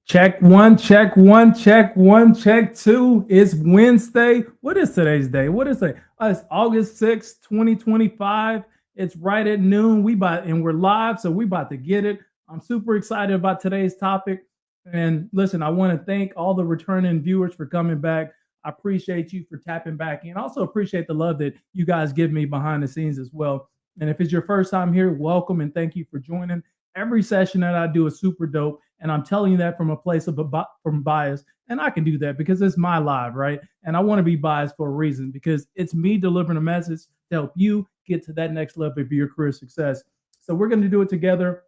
Check one, check one, check one, check two. It's Wednesday. What is today's day? What is it? It's August 6th, 2025. It's right at noon. We're live, so we about to get it. I'm super excited about today's topic. And listen, I want to thank all the returning viewers for coming back. I appreciate you for tapping back in. Also appreciate the love that you guys give me behind the scenes as well. And if it's your first time here, welcome and thank you for joining. Every session that I do is super dope. And I'm telling you that from a place of from bias. And I can do that because it's my live, right? And I want to be biased for a reason because it's me delivering a message to help you get to that next level of your career success. So we're going to do it together.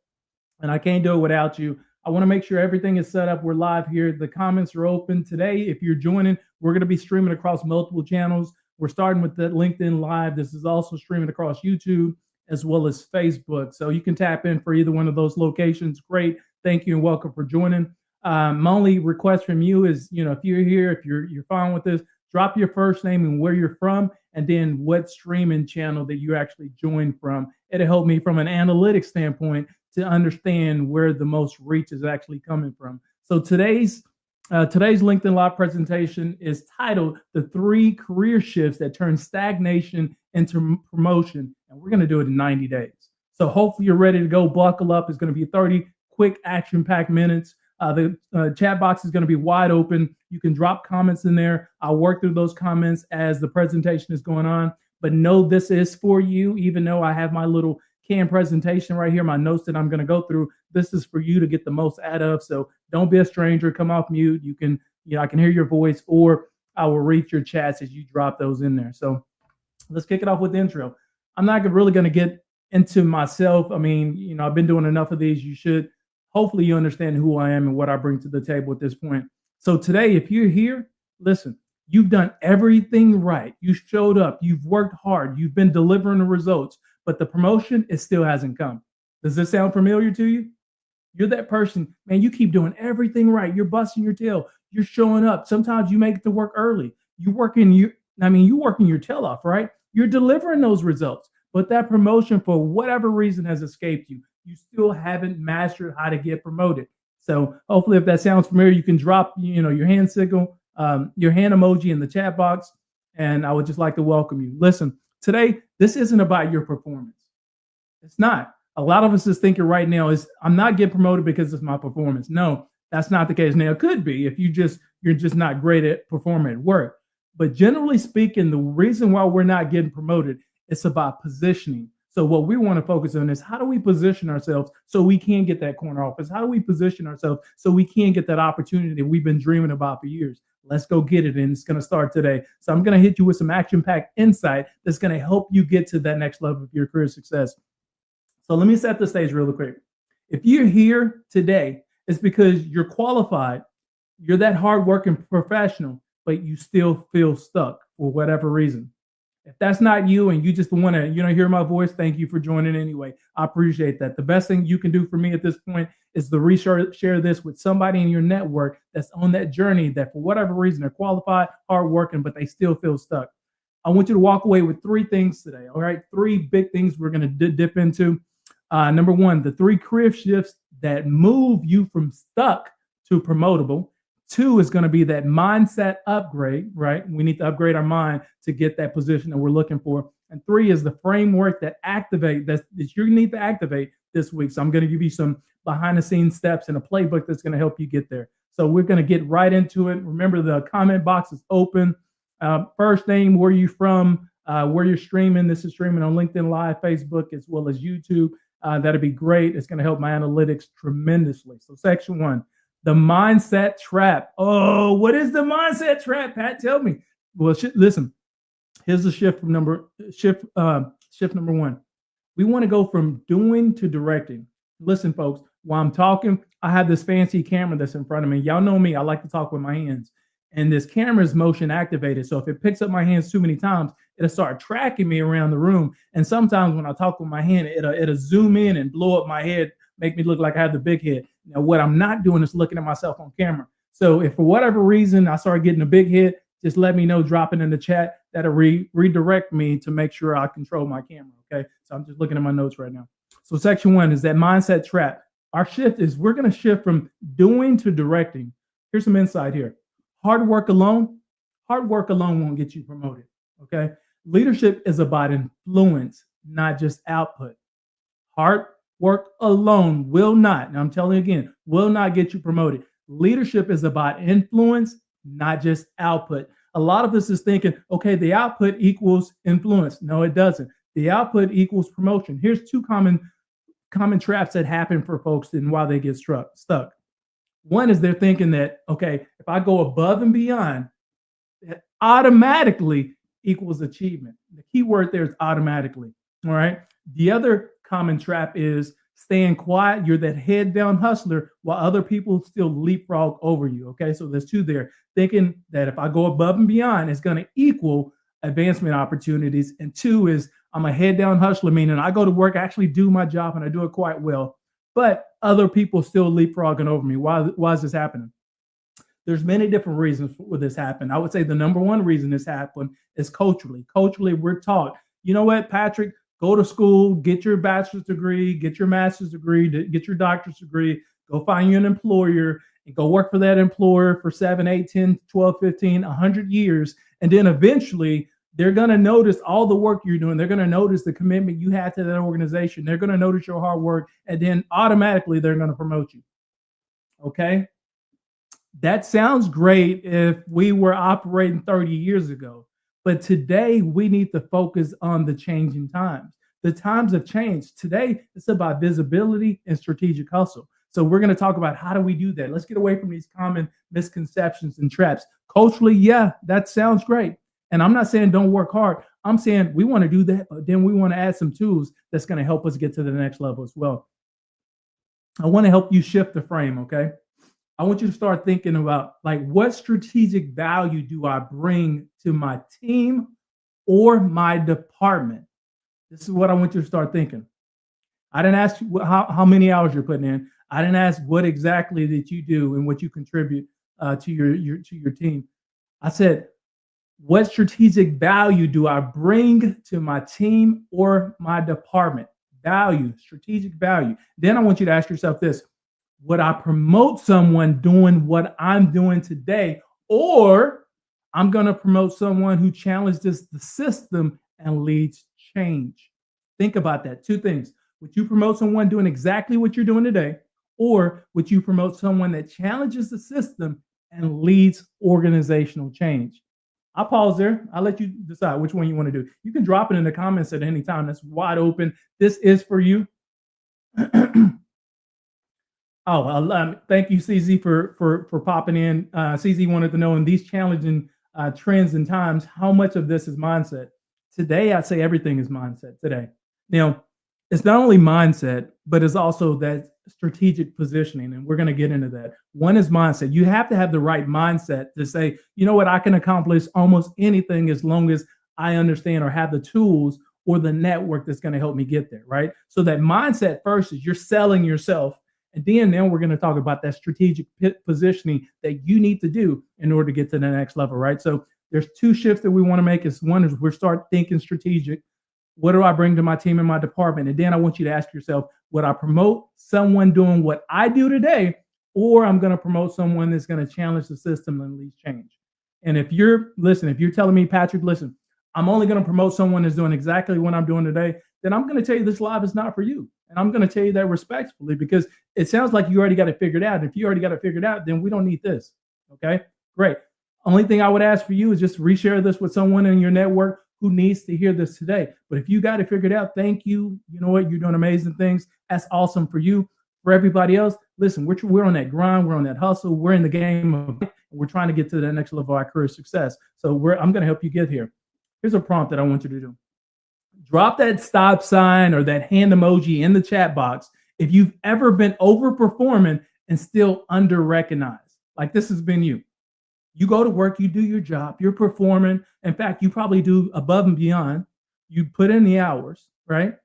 And I can't do it without you. I want to make sure everything is set up. We're live here. The comments are open today. If you're joining, we're going to be streaming across multiple channels. We're starting with the LinkedIn Live. This is also streaming across YouTube as well as Facebook. So you can tap in for either one of those locations. Great. Thank you and welcome for joining. My only request from you is, if you're here, if you're fine with this, drop your first name and where you're from, and then what streaming channel that you actually joined from. It'll help me from an analytics standpoint to understand where the most reach is actually coming from. So today's LinkedIn Live presentation is titled "The 3 Career Shifts That Turn Stagnation into Promotion," and we're going to do it in 90 days. So hopefully you're ready to go. Buckle up. It's going to be 30 quick action-packed minutes. The chat box is going to be wide open. You can drop comments in there. I'll work through those comments as the presentation is going on. But know this is for you, even though I have my little canned presentation right here, my notes that I'm going to go through. This is for you to get the most out of. So don't be a stranger. Come off mute. You can, I can hear your voice, or I will read your chats as you drop those in there. So let's kick it off with the intro. I'm not really going to get into myself. I mean, I've been doing enough of these. You should. Hopefully you understand who I am and what I bring to the table at this point. So today, if you're here, listen, you've done everything right. You showed up. You've worked hard. You've been delivering the results, but the promotion, it still hasn't come. Does this sound familiar to you? You're that person, man, you keep doing everything right. You're busting your tail. You're showing up. Sometimes you make it to work early. You're working your tail off, right? You're delivering those results, but that promotion, for whatever reason, has escaped you. You still haven't mastered how to get promoted. So hopefully, if that sounds familiar, you can drop, your hand signal, your hand emoji in the chat box, and I would just like to welcome you. Listen, today, this isn't about your performance. It's not. A lot of us is thinking right now I'm not getting promoted because it's my performance. No, that's not the case. Now, it could be if you're just not great at performing at work. But generally speaking, the reason why we're not getting promoted, it's about positioning. So what we want to focus on is how do we position ourselves so we can get that corner office? How do we position ourselves so we can get that opportunity that we've been dreaming about for years? Let's go get it, and it's going to start today. So I'm going to hit you with some action-packed insight that's going to help you get to that next level of your career success. So let me set the stage really quick. If you're here today, it's because you're qualified, you're that hardworking professional, but you still feel stuck for whatever reason. If that's not you and you just want to, hear my voice, thank you for joining anyway. I appreciate that. The best thing you can do for me at this point is to share this with somebody in your network that's on that journey that for whatever reason they're qualified, hardworking, but they still feel stuck. I want you to walk away with 3 things today. All right. 3 big things we're going to dip into. Number 1, the 3 career shifts that move you from stuck to promotable. 2 is going to be that mindset upgrade, right? We need to upgrade our mind to get that position that we're looking for. And 3 is the framework that you need to activate this week. So I'm going to give you some behind the scenes steps and a playbook that's going to help you get there. So we're going to get right into it. Remember, the comment box is open. First name, where you from, where you're streaming. This is streaming on LinkedIn Live, Facebook, as well as YouTube. That'd be great. It's going to help my analytics tremendously. So section 1. The mindset trap. Oh, what is the mindset trap, Pat? Tell me. Well, listen. Here's the shift number 1. We want to go from doing to directing. Listen, folks. While I'm talking, I have this fancy camera that's in front of me. Y'all know me. I like to talk with my hands, and this camera is motion activated. So if it picks up my hands too many times, it'll start tracking me around the room. And sometimes when I talk with my hand, it'll zoom in and blow up my head, make me look like I have the big head. Now, what I'm not doing is looking at myself on camera. So if for whatever reason I start getting a big head, just let me know, drop it in the chat. That'll redirect me to make sure I control my camera, okay? So I'm just looking at my notes right now. So section 1 is that mindset trap. Our shift is we're going to shift from doing to directing. Here's some insight here. Hard work alone, hard work alone won't get you promoted. Okay. Leadership is about influence, not just output. Hard work alone will not, and I'm telling you again, will not get you promoted. Leadership is about influence, not just output. A lot of us is thinking, okay, the output equals influence. No, it doesn't. The output equals promotion. Here's two common traps that happen for folks and why they get stuck. One is they're thinking that, okay, if I go above and beyond, that automatically equals achievement. The key word there is automatically. All right. The other common trap is staying quiet. You're that head down hustler while other people still leapfrog over you. Okay. So there's two there. Thinking that if I go above and beyond, it's going to equal advancement opportunities. And two is I'm a head down hustler, meaning I go to work, I actually do my job and I do it quite well, but other people still leapfrogging over me. Why is this happening? There's many different reasons for this happen. I would say the number one reason this happened is culturally. Culturally, we're taught, you know what, Patrick, go to school, get your bachelor's degree, get your master's degree, get your doctorate degree, go find you an employer and go work for that employer for 7, 8, 10, 12, 15, 100 years. And then eventually they're going to notice all the work you're doing. They're going to notice the commitment you had to that organization. They're going to notice your hard work. And then automatically they're going to promote you. Okay. That sounds great if we were operating 30 years ago. But today we need to focus on the changing times. The times have changed. Today it's about visibility and strategic hustle. So we're going to talk about how do we do that. Let's get away from these common misconceptions and traps. Culturally, yeah, that sounds great. And I'm not saying don't work hard. I'm saying we want to do that, but then we want to add some tools that's going to help us get to the next level as well. I want to help you shift the frame, okay? I want you to start thinking about like what strategic value do I bring to my team or my department? This is what I want you to start thinking. I didn't ask you how many hours you're putting in. I didn't ask what exactly that you do and what you contribute to your team. I said, what strategic value do I bring to my team or my department? Value, strategic value. Then I want you to ask yourself this: would I promote someone doing what I'm doing today, or I'm going to promote someone who challenges the system and leads change? Think about that. Two things. Would you promote someone doing exactly what you're doing today, or would you promote someone that challenges the system and leads organizational change? I'll pause there. I'll let you decide which one you want to do. You can drop it in the comments at any time. That's wide open. This is for you. Thank you, CZ, for popping in. CZ wanted to know in these challenging trends and times, how much of this is mindset? Today, I'd say everything is mindset today. Now, it's not only mindset, but it's also that strategic positioning, and we're going to get into that. One is mindset. You have to have the right mindset to say, you know what, I can accomplish almost anything as long as I understand or have the tools or the network that's going to help me get there, right? So that mindset first is you're selling yourself. And then we're going to talk about that strategic positioning that you need to do in order to get to the next level, right? So there's two shifts that we want to make. One is we start thinking strategic. What do I bring to my team and my department? And then I want you to ask yourself, would I promote someone doing what I do today, or I'm going to promote someone that's going to challenge the system and lead change? And if you're telling me, Patrick, listen, I'm only going to promote someone that's doing exactly what I'm doing today, then I'm going to tell you this live is not for you. And I'm going to tell you that respectfully, because it sounds like you already got it figured out. If you already got it figured out, then we don't need this. Okay, great. Only thing I would ask for you is just reshare this with someone in your network who needs to hear this today. But if you got it figured out, thank you. You know what? You're doing amazing things. That's awesome for you. For everybody else, listen, we're on that grind. We're on that hustle. We're in the game of, we're trying to get to the next level of our career success. So I'm going to help you get here. Here's a prompt that I want you to do. Drop that stop sign or that hand emoji in the chat box if you've ever been overperforming and still under-recognized. Like this has been you. You go to work, you do your job, you're performing. In fact, you probably do above and beyond. You put in the hours, right?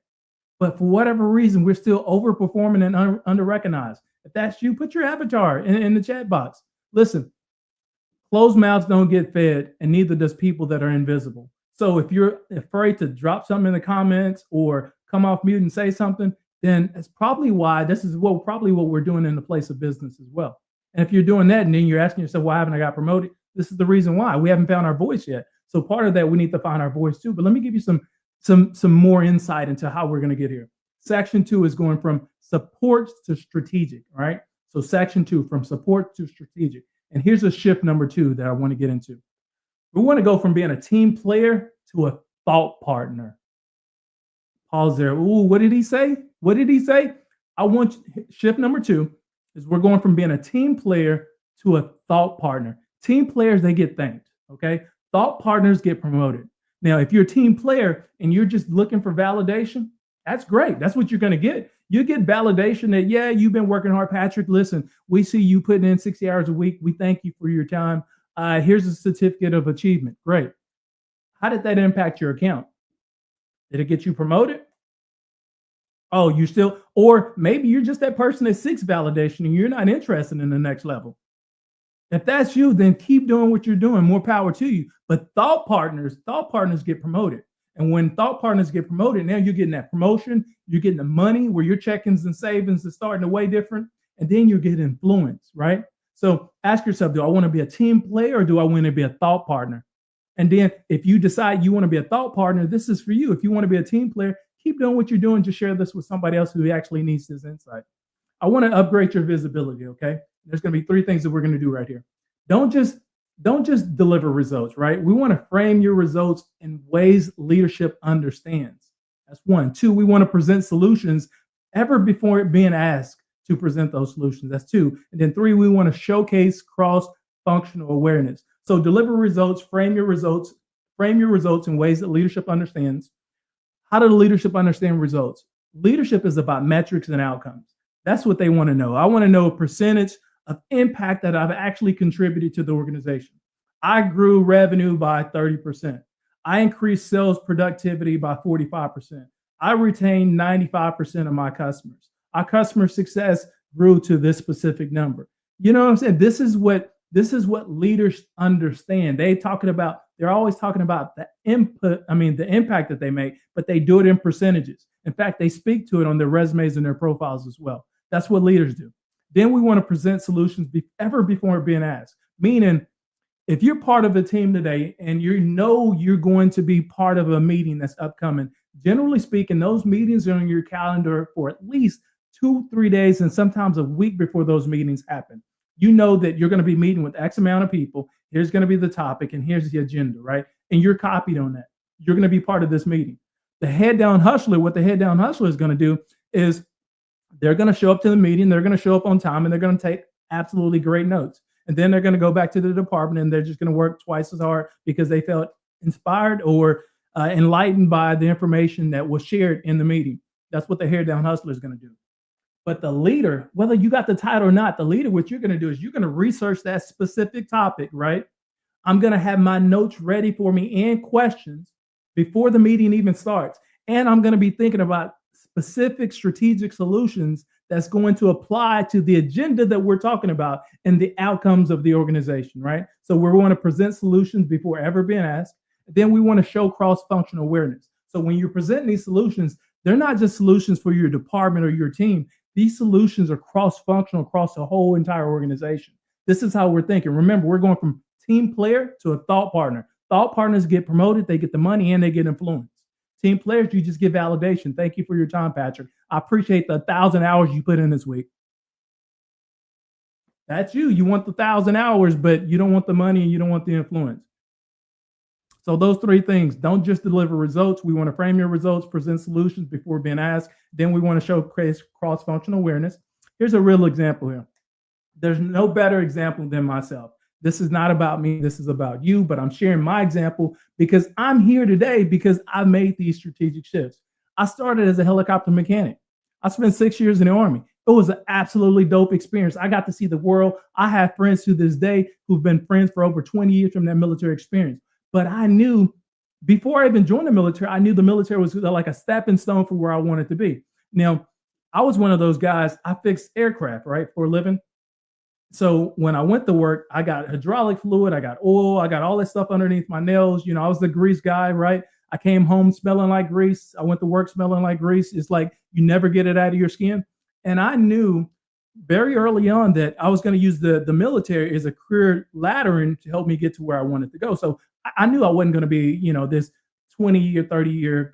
But for whatever reason, we're still overperforming and under-recognized. If that's you, put your avatar in the chat box. Listen, closed mouths don't get fed, and neither does people that are invisible. So if you're afraid to drop something in the comments or come off mute and say something, then it's probably why this is probably what we're doing in the place of business as well. And if you're doing that and then you're asking yourself, why haven't I got promoted? This is the reason why. We haven't found our voice yet. So part of that, we need to find our voice too. But let me give you some more insight into how we're going to get here. Section 2 is going from support to strategic, right? So section 2, from support to strategic. And here's a shift number 2 that I want to get into. We want to go from being a team player to a thought partner. Pause there. Ooh, what did he say? What did he say? Shift number 2 is we're going from being a team player to a thought partner. Team players, they get thanked, okay? Thought partners get promoted. Now, if you're a team player and you're just looking for validation, that's great. That's what you're going to get. You get validation that, yeah, you've been working hard. Patrick, listen, we see you putting in 60 hours a week. We thank you for your time. Here's a certificate of achievement. Great. How did that impact your account? Did it get you promoted? Oh, you still, or maybe you're just that person that seeks validation and you're not interested in the next level. If that's you, then keep doing what you're doing. More power to you. But thought partners get promoted. And when thought partners get promoted, now you're getting that promotion, you're getting the money where your check-ins and savings is starting to way different. And then you get influence, right? So ask yourself, do I want to be a team player or do I want to be a thought partner? And then if you decide you want to be a thought partner, this is for you. If you want to be a team player, keep doing what you're doing. Just share this with somebody else who actually needs this insight. I want to upgrade your visibility, okay? There's going to be 3 things that we're going to do right here. Don't just deliver results, right? We want to frame your results in ways leadership understands. That's 1. 2, we want to present solutions ever before being asked to present those solutions. That's 2. And then 3, we want to showcase cross-functional awareness. So deliver results, frame your results in ways that leadership understands. How does leadership understand results? Leadership is about metrics and outcomes. That's what they want to know. I want to know a percentage of impact that I've actually contributed to the organization. I grew revenue by 30%. I increased sales productivity by 45%. I retained 95% of my customers. Our customer success grew to this specific number. You know what I'm saying? This is what leaders understand. They're always talking about the impact that they make, but they do it in percentages. In fact, they speak to it on their resumes and their profiles as well. That's what leaders do. Then we want to present solutions ever before being asked. Meaning, if you're part of a team today and you know you're going to be part of a meeting that's upcoming, generally speaking, those meetings are on your calendar for at least 2-3 days and sometimes a week before those meetings happen. You know that you're going to be meeting with X amount of people. Here's going to be the topic and here's the agenda, right? And you're copied on that. You're going to be part of this meeting. What the head down hustler is going to do is they're going to show up to the meeting. They're going to show up on time and they're going to take absolutely great notes. And then they're going to go back to the department and they're just going to work twice as hard because they felt inspired or enlightened by the information that was shared in the meeting. That's what the hair down hustler is going to do. But the leader, whether you got the title or not, the leader, what you're going to do is you're going to research that specific topic, right? I'm going to have my notes ready for me and questions before the meeting even starts. And I'm going to be thinking about specific strategic solutions that's going to apply to the agenda that we're talking about and the outcomes of the organization, right? So we want to present solutions before ever being asked. Then we want to show cross-functional awareness. So when you're presenting these solutions, they're not just solutions for your department or your team. These solutions are cross-functional across the whole entire organization. This is how we're thinking. Remember, we're going from team player to a thought partner. Thought partners get promoted, they get the money, and they get influence. Team players, you just get validation. Thank you for your time, Patrick. I appreciate the 1,000 hours you put in this week. That's you. You want the 1,000 hours, but you don't want the money and you don't want the influence. So those 3 things, don't just deliver results. We want to frame your results, present solutions before being asked. Then we want to show cross-functional awareness. Here's a real example here. There's no better example than myself. This is not about me. This is about you, but I'm sharing my example because I'm here today because I made these strategic shifts. I started as a helicopter mechanic. I spent 6 years in the Army. It was an absolutely dope experience. I got to see the world. I have friends to this day who've been friends for over 20 years from that military experience. But I knew before I even joined the military, I knew the military was like a stepping stone for where I wanted to be. Now, I was one of those guys, I fixed aircraft, right, for a living. So when I went to work, I got hydraulic fluid, I got oil, I got all this stuff underneath my nails. You know, I was the grease guy, right? I came home smelling like grease. I went to work smelling like grease. It's like you never get it out of your skin. And I knew very early on that I was going to use the military as a career laddering to help me get to where I wanted to go. So I knew I wasn't going to be, this 20 or 30-year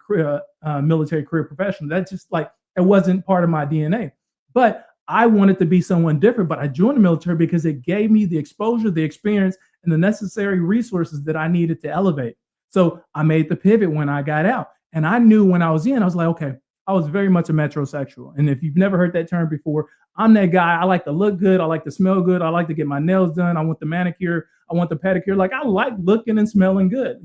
military career professional. That's just like, it wasn't part of my DNA. But I wanted to be someone different. But I joined the military because it gave me the exposure, the experience, and the necessary resources that I needed to elevate. So I made the pivot when I got out. And I knew when I was in, I was like, okay, I was very much a metrosexual. And if you've never heard that term before, I'm that guy. I like to look good. I like to smell good. I like to get my nails done. I want the manicure. I want the pedicure. Like, I like looking and smelling good.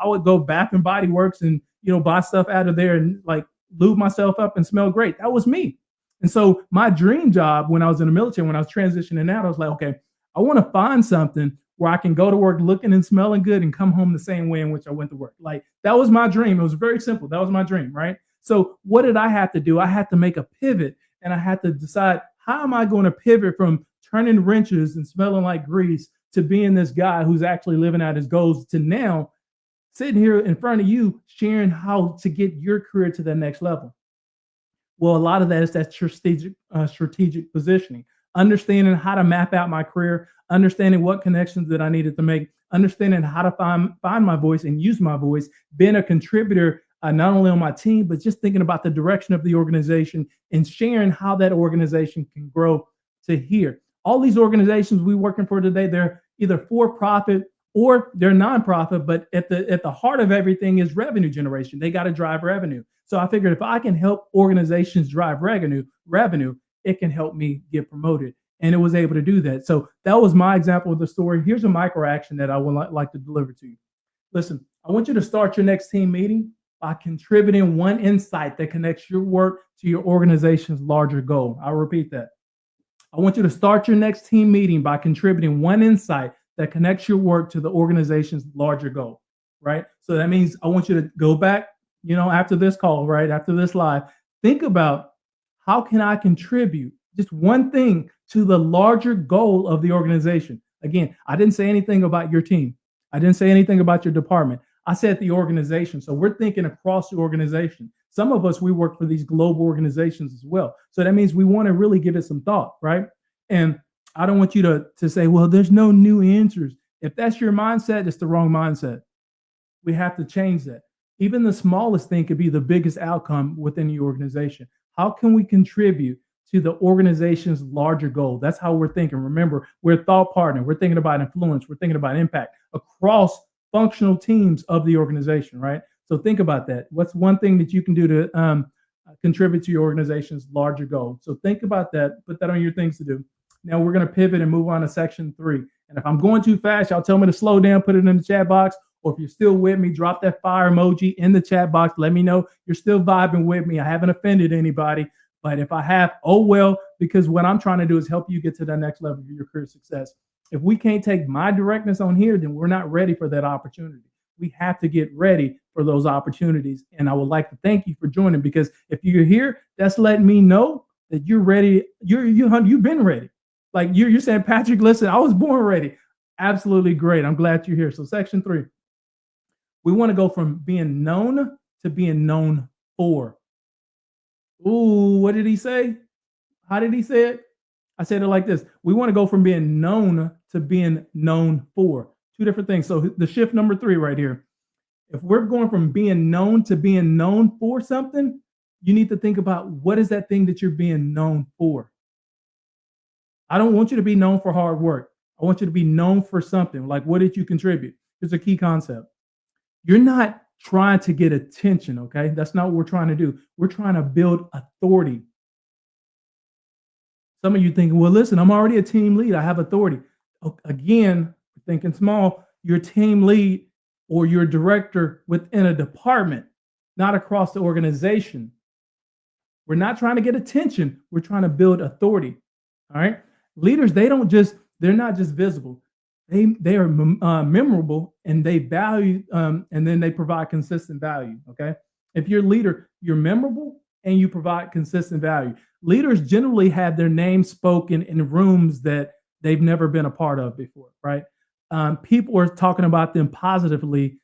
I would go Bath and Body Works and, buy stuff out of there and like lube myself up and smell great. That was me. And so my dream job when I was in the military, when I was transitioning out, I was like, okay, I want to find something where I can go to work looking and smelling good and come home the same way in which I went to work. Like, that was my dream. It was very simple. That was my dream, right? So what did I have to do? I had to make a pivot, and I had to decide, how am I going to pivot from turning wrenches and smelling like grease to being this guy who's actually living out his goals, to now sitting here in front of you sharing how to get your career to the next level. Well, a lot of that is that strategic positioning, understanding how to map out my career, understanding what connections that I needed to make, understanding how to find my voice and use my voice, being a contributor, not only on my team, but just thinking about the direction of the organization and sharing how that organization can grow to here. All these organizations we're working for today, they're either for profit or they're nonprofit, but at the heart of everything is revenue generation. They got to drive revenue. So I figured if I can help organizations drive revenue, it can help me get promoted. And it was able to do that. So that was my example of the story. Here's a micro action that I would like to deliver to you. Listen, I want you to start your next team meeting by contributing one insight that connects your work to your organization's larger goal. I'll repeat that. I want you to start your next team meeting by contributing one insight that connects your work to the organization's larger goal, right? So that means I want you to go back, after this call, right? After this live, think about, how can I contribute just one thing to the larger goal of the organization? Again, I didn't say anything about your team. I didn't say anything about your department. I said the organization. So we're thinking across the organization. Some of us, we work for these global organizations as well. So that means we want to really give it some thought, right? And I don't want you to say, well, there's no new answers. If that's your mindset, it's the wrong mindset. We have to change that. Even the smallest thing could be the biggest outcome within the organization. How can we contribute to the organization's larger goal? That's how we're thinking. Remember, we're a thought partner. We're thinking about influence. We're thinking about impact across functional teams of the organization, right? So think about that. What's one thing that you can do to contribute to your organization's larger goal? So think about that. Put that on your things to do. Now we're going to pivot and move on to section 3. And if I'm going too fast, y'all tell me to slow down, put it in the chat box. Or if you're still with me, drop that fire emoji in the chat box. Let me know you're still vibing with me. I haven't offended anybody. But if I have, oh well, because what I'm trying to do is help you get to the next level of your career success. If we can't take my directness on here, then we're not ready for that opportunity. We have to get ready for those opportunities. And I would like to thank you for joining, because if you're here, that's letting me know that you're ready. You've been ready. Like you're saying, Patrick, listen, I was born ready. Absolutely great. I'm glad you're here. So section 3, we want to go from being known to being known for. Ooh, what did he say? How did he say it? I said it like this. We want to go from being known to being known for. Two different things. So the shift number 3 right here. If we're going from being known to being known for something, you need to think about, what is that thing that you're being known for? I don't want you to be known for hard work. I want you to be known for something. Like, what did you contribute? Here's a key concept. You're not trying to get attention, okay? That's not what we're trying to do. We're trying to build authority. Some of you thinking, well, listen, I'm already a team lead. I have authority. Again, thinking small, you're team lead or you're director within a department, not across the organization. We're not trying to get attention. We're trying to build authority, all right? Leaders, they're not just visible. They are memorable, and they value, and then they provide consistent value. Okay, if you're a leader, you're memorable and you provide consistent value. Leaders generally have their name spoken in rooms that they've never been a part of before, right? People are talking about them positively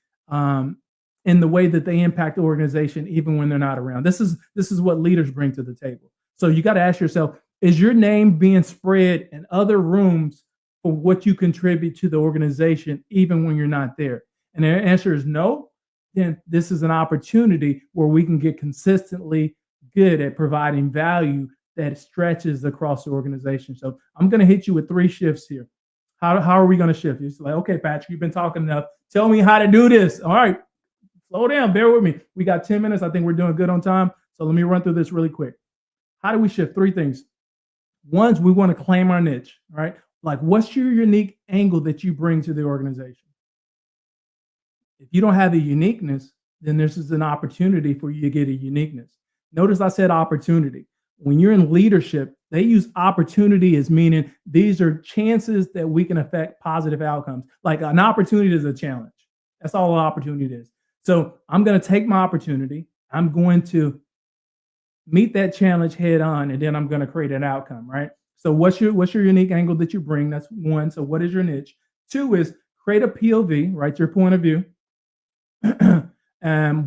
in the way that they impact the organization, even when they're not around. This is what leaders bring to the table. So you got to ask yourself, is your name being spread in other rooms for what you contribute to the organization, even when you're not there? And the answer is no. Then this is an opportunity where we can get consistently good at providing value that stretches across the organization. So I'm going to hit you with 3 shifts here. How are we going to shift? It's like, okay, Patrick, you've been talking enough. Tell me how to do this. All right, slow down. Bear with me. We got 10 minutes. I think we're doing good on time. So let me run through this really quick. How do we shift? 3 things. One, we want to claim our niche, right? Like, what's your unique angle that you bring to the organization? If you don't have the uniqueness, then this is an opportunity for you to get a uniqueness. Notice I said opportunity. When you're in leadership, they use opportunity as meaning these are chances that we can affect positive outcomes. Like an opportunity is a challenge. That's all an opportunity is. So I'm going to take my opportunity. I'm going to meet that challenge head on, and then I'm going to create an outcome, right? So what's your unique angle that you bring? That's 1. So what is your niche? 2 is create a POV, right? Your point of view.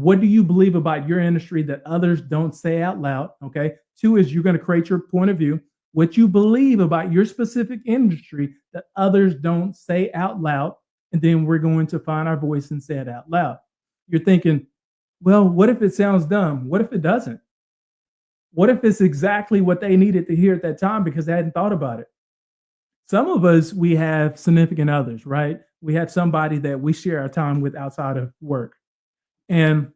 What do you believe about your industry that others don't say out loud? Okay. 2 is you're going to create your point of view, what you believe about your specific industry that others don't say out loud. And then we're going to find our voice and say it out loud. You're thinking, well, what if it sounds dumb? What if it doesn't? What if it's exactly what they needed to hear at that time because they hadn't thought about it? Some of us, we have significant others, right? We have somebody that we share our time with outside of work. And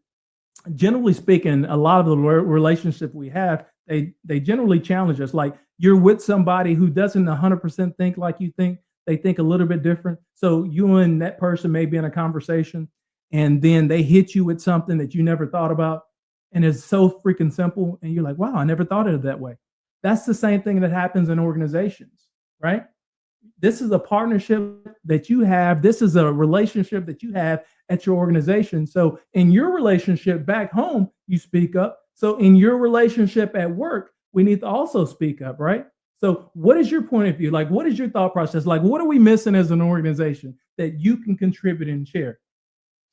generally speaking, a lot of the relationship we have, they generally challenge us. Like you're with somebody who doesn't 100% think like you think. They think a little bit different. So you and that person may be in a conversation and then they hit you with something that you never thought about. And it's so freaking simple. And you're like, wow, I never thought of it that way. That's the same thing that happens in organizations, right? This is a partnership that you have. This is a relationship that you have at your organization. So in your relationship back home, you speak up. So in your relationship at work, we need to also speak up, right? So what is your point of view? Like, what is your thought process? Like, what are we missing as an organization that you can contribute and share?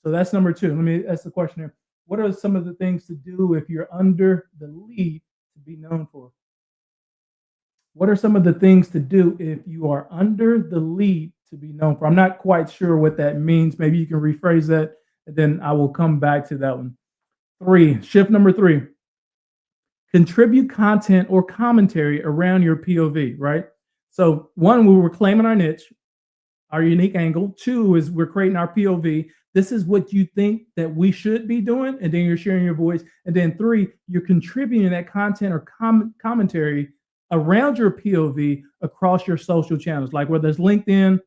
So that's number 2. Let me ask the question here. What are some of the things to do if you're under the lead to be known for? What are some of the things to do if you are under the lead to be known for? I'm not quite sure what that means. Maybe you can rephrase that, and then I will come back to that one. 3, shift number 3. Contribute content or commentary around your POV, right? So 1, we were claiming our niche, our unique angle. 2 is we're creating our POV. This is what you think that we should be doing, and then you're sharing your voice. And then 3, you're contributing that content or commentary around your POV across your social channels, like whether it's LinkedIn,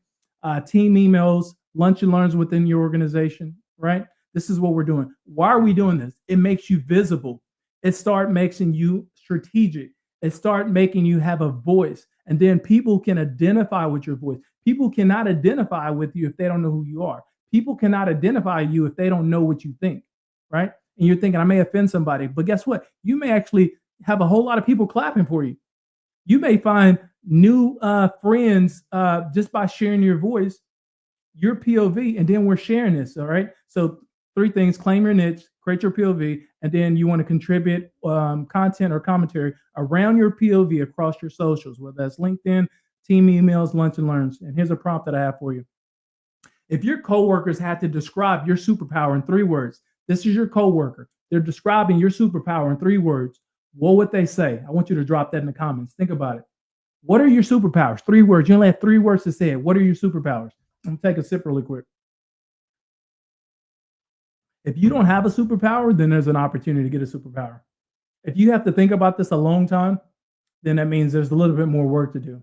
team emails, lunch and learns within your organization, right? This is what we're doing. Why are we doing this? It makes you visible. It starts making you strategic. It starts making you have a voice. And then people can identify with your voice. People cannot identify with you if they don't know who you are. People cannot identify you if they don't know what you think, right? And you're thinking, I may offend somebody, but guess what? You may actually have a whole lot of people clapping for you. You may find new friends just by sharing your voice, your POV, and then we're sharing this, all right? So 3 things: claim your niche, create your POV, and then you want to contribute content or commentary around your POV across your socials, whether that's LinkedIn, team emails, lunch and learns. And here's a prompt that I have for you. If your coworkers had to describe your superpower in 3 words, this is your coworker. They're describing your superpower in 3 words. What would they say? I want you to drop that in the comments. Think about it. What are your superpowers? 3 words. You only have 3 words to say it. What are your superpowers? I'm gonna take a sip really quick. If you don't have a superpower, then there's an opportunity to get a superpower. If you have to think about this a long time, then that means there's a little bit more work to do.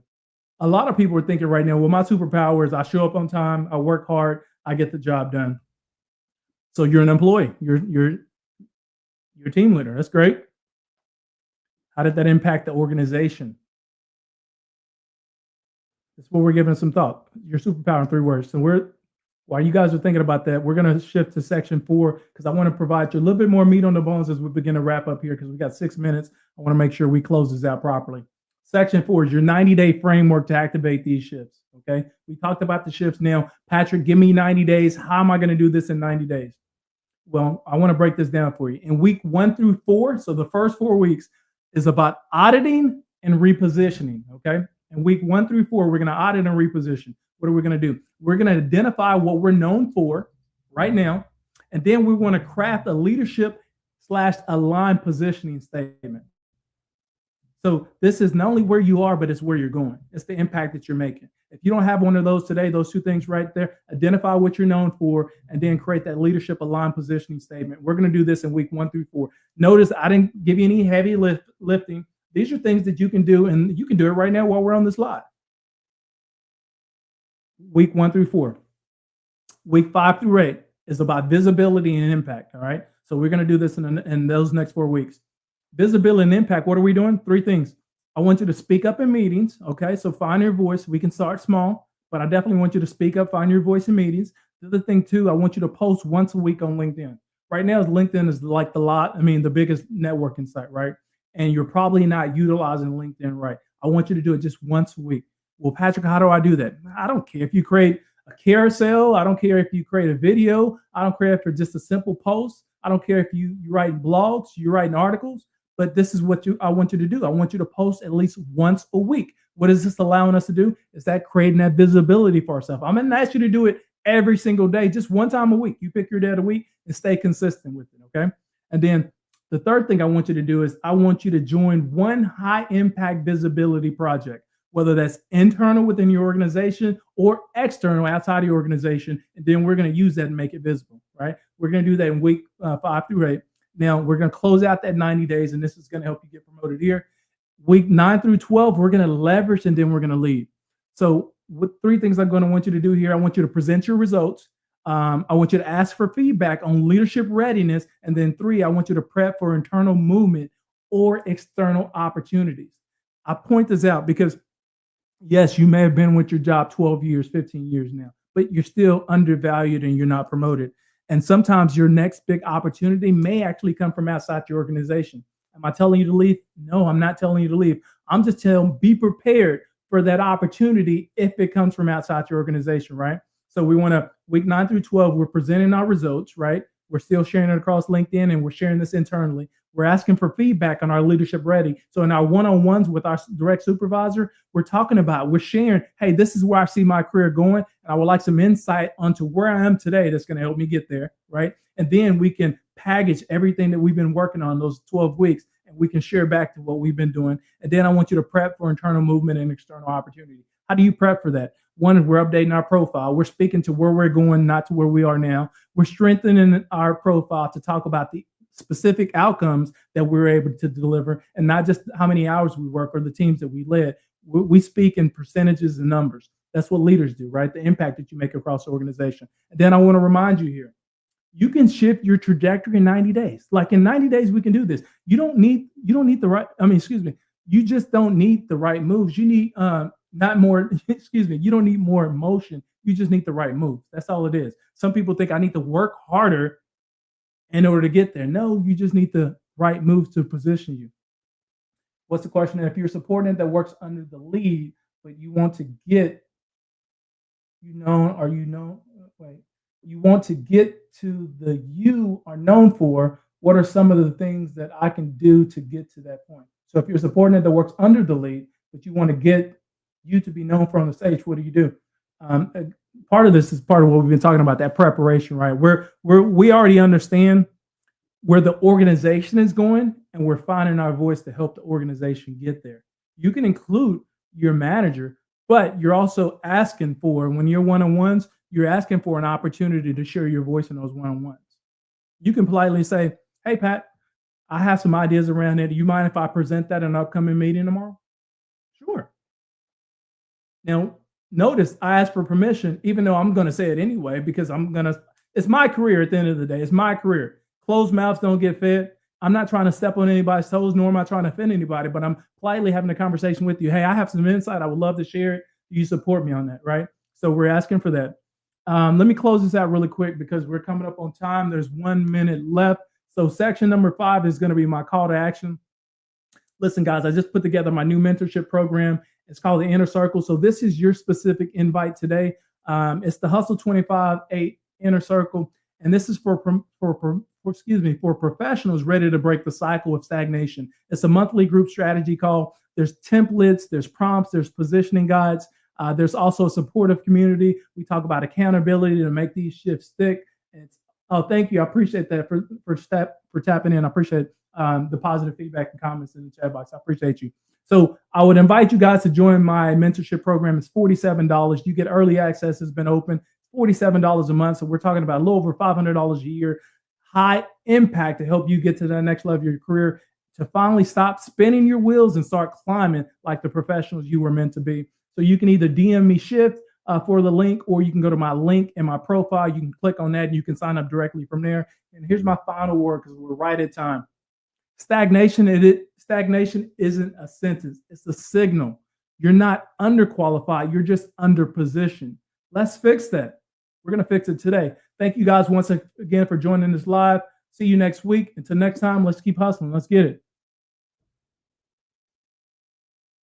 A lot of people are thinking right now, well, my superpower is I show up on time, I work hard, I get the job done. So you're an employee, you're a team leader. That's great. How did that impact the organization? That's what we're giving some thought. Your superpower in 3 words. So while you guys are thinking about that, we're going to shift to section 4 because I want to provide you a little bit more meat on the bones as we begin to wrap up here because we got 6 minutes. I want to make sure we close this out properly. Section 4 is your 90-day framework to activate these shifts. Okay. We talked about the shifts now. Patrick, give me 90 days. How am I going to do this in 90 days? well, I want to break this down for you. In week 1 through 4, so the first 4 weeks is about auditing and repositioning. Okay. In week 1 through 4, we're going to audit and reposition. What are we going to do? We're going to identify what we're known for right now. And then we want to craft a leadership / aligned positioning statement. So this is not only where you are, but it's where you're going. It's the impact that you're making. If you don't have one of those today, those two things right there, identify what you're known for, and then create that leadership aligned positioning statement. We're going to do this in week 1 through 4. Notice I didn't give you any heavy lifting. These are things that you can do, and you can do it right now while we're on this live. Week 1 through 4. Week 5 through 8 is about visibility and impact. All right. So we're going to do this in those next 4 weeks. Visibility and impact. What are we doing? 3 things. I want you to speak up in meetings. Okay. So find your voice. We can start small, but I definitely want you to speak up, find your voice in meetings. The other thing too, I want you to post once a week on LinkedIn. Right now, LinkedIn is like the biggest networking site, right? And you're probably not utilizing LinkedIn right. I want you to do it just once a week. Well, Patrick, how do I do that? I don't care if you create a carousel. I don't care if you create a video. I don't care if it's just a simple post. I don't care if you write blogs, you're writing articles. But this is what I want you to do. I want you to post at least once a week. What is this allowing us to do? Is that creating that visibility for ourselves? I'm going to ask you to do it every single day, just one time a week. You pick your day of the week and stay consistent with it, okay? And then the third thing I want you to do is I want you to join one high impact visibility project, whether that's internal within your organization or external outside your organization. And then we're going to use that and make it visible, right? We're going to do that in week 5 through 8. Now we're going to close out that 90 days, and this is going to help you get promoted here. Week 9 through 12, we're going to leverage, and then we're going to lead. So what 3 things I'm going to want you to do here? I want you to present your results. I want you to ask for feedback on leadership readiness. And then 3, I want you to prep for internal movement or external opportunities. I point this out because yes, you may have been with your job 12 years, 15 years now, but you're still undervalued and you're not promoted. And sometimes your next big opportunity may actually come from outside your organization. Am I telling you to leave? No, I'm not telling you to leave. I'm just telling be prepared for that opportunity if it comes from outside your organization, right? So we want to, week 9 through 12, we're presenting our results, right? We're still sharing it across LinkedIn, and we're sharing this internally. We're asking for feedback on our leadership ready. So in our one-on-ones with our direct supervisor, we're sharing, hey, this is where I see my career going. And I would like some insight onto where I am today that's going to help me get there, right? And then we can package everything that we've been working on those 12 weeks, and we can share back to what we've been doing. And then I want you to prep for internal movement and external opportunity. How do you prep for that? One is we're updating our profile. We're speaking to where we're going, not to where we are now. We're strengthening our profile to talk about the specific outcomes that we're able to deliver, and not just how many hours we work or the teams that we led. We speak in percentages and numbers. That's what leaders do, right? The impact that you make across the organization. And then I want to remind you here, you can shift your trajectory in 90 days. Like in 90 days, we can do this. You don't need the right, you just don't need the right moves. You need not more, you don't need more emotion. You just need the right moves. That's all it is. Some people think I need to work harder in order to get there. No, you just need the right moves to position you. What's the question? If you're a subordinate that works under the lead, but you want to get, you want to get to the you are known for, what are some of the things that I can do to get to that point? So if you're a subordinate that works under the lead, but you want to get you to be known for on the stage, what do? Part of this is part of what we've been talking about, that preparation, right? We already understand where the organization is going, and we're finding our voice to help the organization get there. You can include your manager, but you're also asking for, when you're one-on-ones, you're asking for an opportunity to share your voice in those one-on-ones. You can politely say, hey, Pat, I have some ideas around it. Do you mind if I present that in an upcoming meeting tomorrow? Sure. Now, notice I asked for permission, even though I'm going to say it anyway, because it's my career at the end of the day. It's my career. Closed mouths don't get fed. I'm not trying to step on anybody's toes, nor am I trying to offend anybody, but I'm politely having a conversation with you. Hey, I have some insight. I would love to share it. You support me on that, right? So we're asking for that. Let me close this out really quick because we're coming up on time. There's 1 minute left. So section number 5 is going to be my call to action. Listen, guys, I just put together my new mentorship program. It's called the Inner Circle. So this is your specific invite today. It's the Hustle 25-8 Inner Circle. And this is for professionals ready to break the cycle of stagnation. It's a monthly group strategy call. There's templates, there's prompts, there's positioning guides. There's also a supportive community. We talk about accountability to make these shifts stick. Oh, thank you. I appreciate that for tapping in. I appreciate the positive feedback and comments in the chat box. I appreciate you. So I would invite you guys to join my mentorship program. It's $47. You get early access. It's been open. $47 a month. So we're talking about a little over $500 a year. High impact to help you get to the next level of your career, to finally stop spinning your wheels and start climbing like the professionals you were meant to be. So you can either DM me Shift for the link, or you can go to my link in my profile. You can click on that and you can sign up directly from there. And here's my final word, because we're right at time. Stagnation isn't a sentence. It's a signal. You're not underqualified. You're just underpositioned. Let's fix that. We're going to fix it today. Thank you guys once again for joining this live. See you next week. Until next time, let's keep hustling. Let's get it.